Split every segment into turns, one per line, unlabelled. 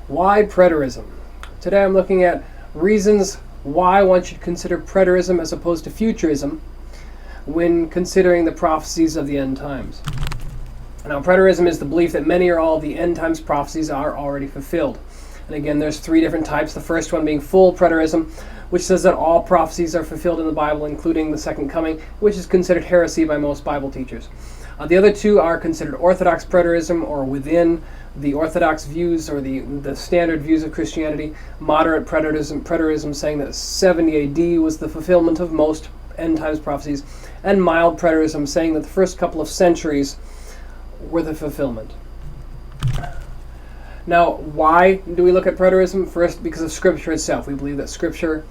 Why preterism? Today I'm looking at reasons why one should consider preterism as opposed to futurism when considering the prophecies of the end times. Now, preterism is the belief that many or all of the end times prophecies are already fulfilled. And again, there's three different types. The first one being full preterism, which says that all prophecies are fulfilled in the Bible, including the second coming, which is considered heresy by most Bible teachers. The other two are considered orthodox preterism, or within the orthodox views or the standard views of Christianity. Moderate preterism saying that 70 AD was the fulfillment of most end times prophecies, and mild preterism saying that the first couple of centuries were the fulfillment. Now, why do we look at preterism? First, because of Scripture itself. We believe that Scripture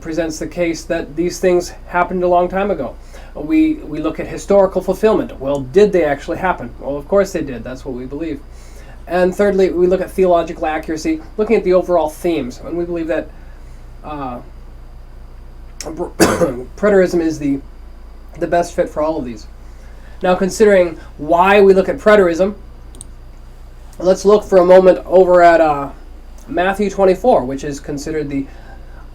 presents the case that these things happened a long time ago. We look at historical fulfillment. Well, did they actually happen? Well, of course they did. That's what we believe. And thirdly, we look at theological accuracy, looking at the overall themes. And we believe that preterism is the best fit for all of these. Now, considering why we look at preterism, let's look for a moment over at Matthew 24, which is considered the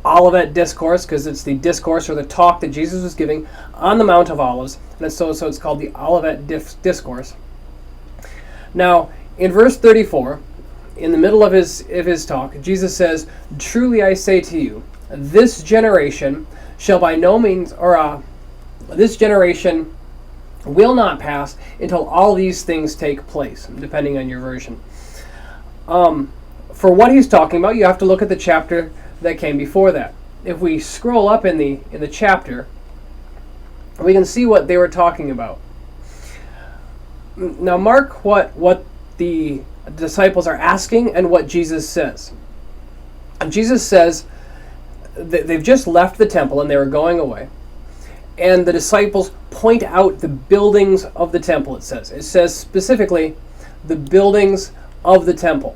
Olivet Discourse, because it's the discourse or the talk that Jesus was giving on the Mount of Olives, and so it's called the Olivet Discourse. Now, in verse 34, in the middle of his talk, Jesus says, "Truly I say to you, this generation shall by no means, this generation will not pass until all these things take place," depending on your version. For what he's talking about, you have to look at the chapter that came before that. If we scroll up in the chapter, we can see what they were talking about. Now mark what the disciples are asking and what Jesus says. And Jesus says that they've just left the temple and they were going away. And the disciples point out the buildings of the temple, it says. It says specifically the buildings of the temple.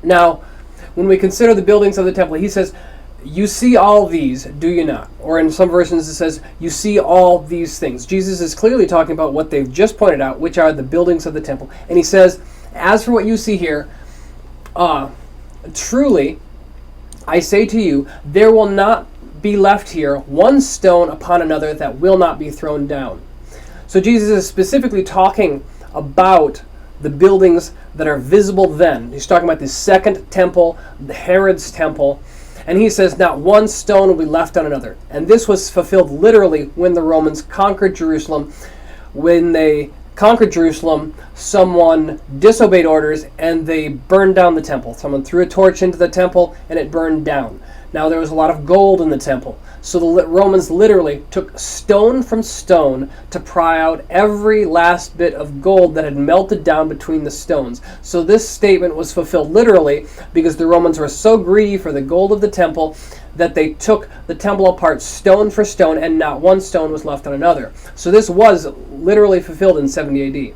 Now, when we consider the buildings of the temple, he says, "You see all these, do you not?" Or in some versions it says, "You see all these things." Jesus is clearly talking about what they've just pointed out, which are the buildings of the temple. And he says, "As for what you see here, truly, I say to you, there will not be left here one stone upon another that will not be thrown down." So Jesus is specifically talking about the buildings that are visible then. He's talking about the second temple, the Herod's temple, and he says not one stone will be left on another. And this was fulfilled literally when the Romans conquered Jerusalem. When they conquered Jerusalem, someone disobeyed orders and they burned down the temple. Someone threw a torch into the temple and it burned down. Now there was a lot of gold in the temple. So the Romans literally took stone from stone to pry out every last bit of gold that had melted down between the stones. So this statement was fulfilled literally because the Romans were so greedy for the gold of the temple that they took the temple apart stone for stone and not one stone was left on another. So this was literally fulfilled in 70 AD.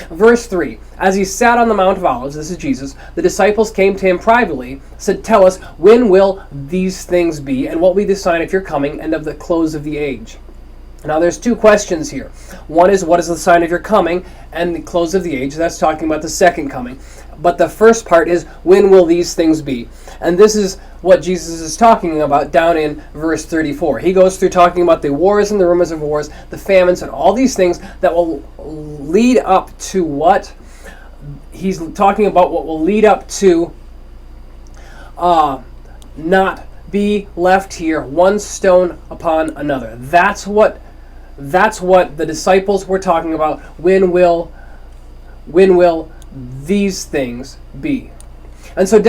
Verse 3, "As he sat on the Mount of Olives," this is Jesus, "the disciples came to him privately, said, 'Tell us, when will these things be, and what will be the sign of your coming and of the close of the age?'" Now there's two questions here. One is, what is the sign of your coming and the close of the age? That's talking about the second coming. But the first part is, when will these things be? And this is what Jesus is talking about down in verse 34. He goes through talking about the wars and the rumors of wars, the famines, and all these things that will lead up to what? He's talking about what will lead up to not be left here one stone upon another. That's what the disciples were talking about. When will these things be? And so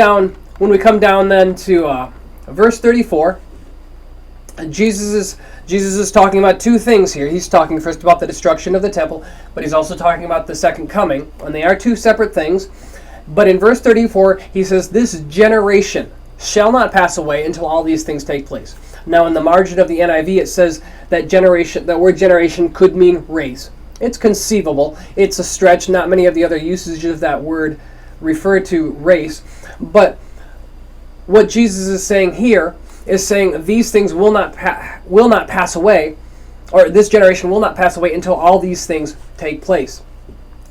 when we come down then to verse 34, Jesus is talking about two things here. He's talking first about the destruction of the temple, but he's also talking about the second coming, and they are two separate things. But in verse 34, he says, "This generation shall not pass away until all these things take place." Now in the margin of the NIV it says that word generation could mean race. It's conceivable. It's a stretch. Not many of the other usages of that word refer to race. But what Jesus is saying here is saying these things will not pass away, or this generation will not pass away until all these things take place.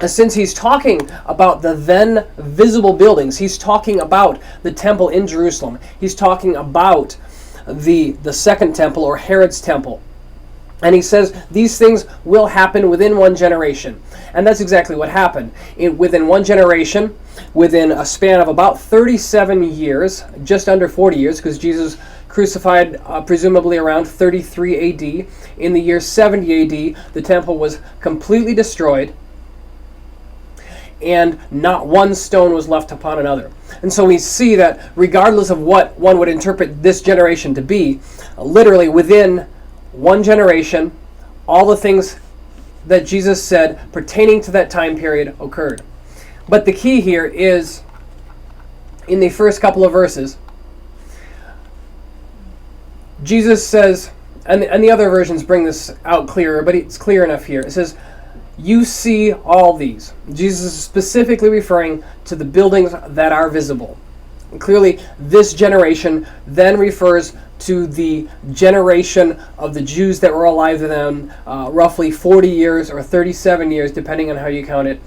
since he's talking about the then visible buildings, he's talking about the temple in Jerusalem. He's talking about the second temple, or Herod's temple. And he says these things will happen within one generation. And that's exactly what happened. Within one generation, within a span of about 37 years, just under 40 years, because Jesus crucified presumably around 33 AD. In the year 70 AD, the temple was completely destroyed, and not one stone was left upon another. And so we see that regardless of what one would interpret this generation to be, literally within one generation, all the things that Jesus said pertaining to that time period occurred. But the key here is in the first couple of verses. Jesus says, and the other versions bring this out clearer, but it's clear enough here. It says, you see all these. Jesus is specifically referring to the buildings that are visible. And clearly, this generation then refers to the generation of the Jews that were alive then, roughly 40 years or 37 years, depending on how you count it,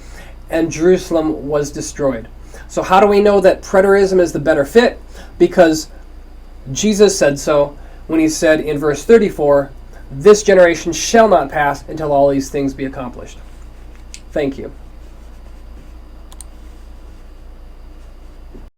and Jerusalem was destroyed. So how do we know that preterism is the better fit? Because Jesus said so when he said in verse 34, this generation shall not pass until all these things be accomplished. Thank you.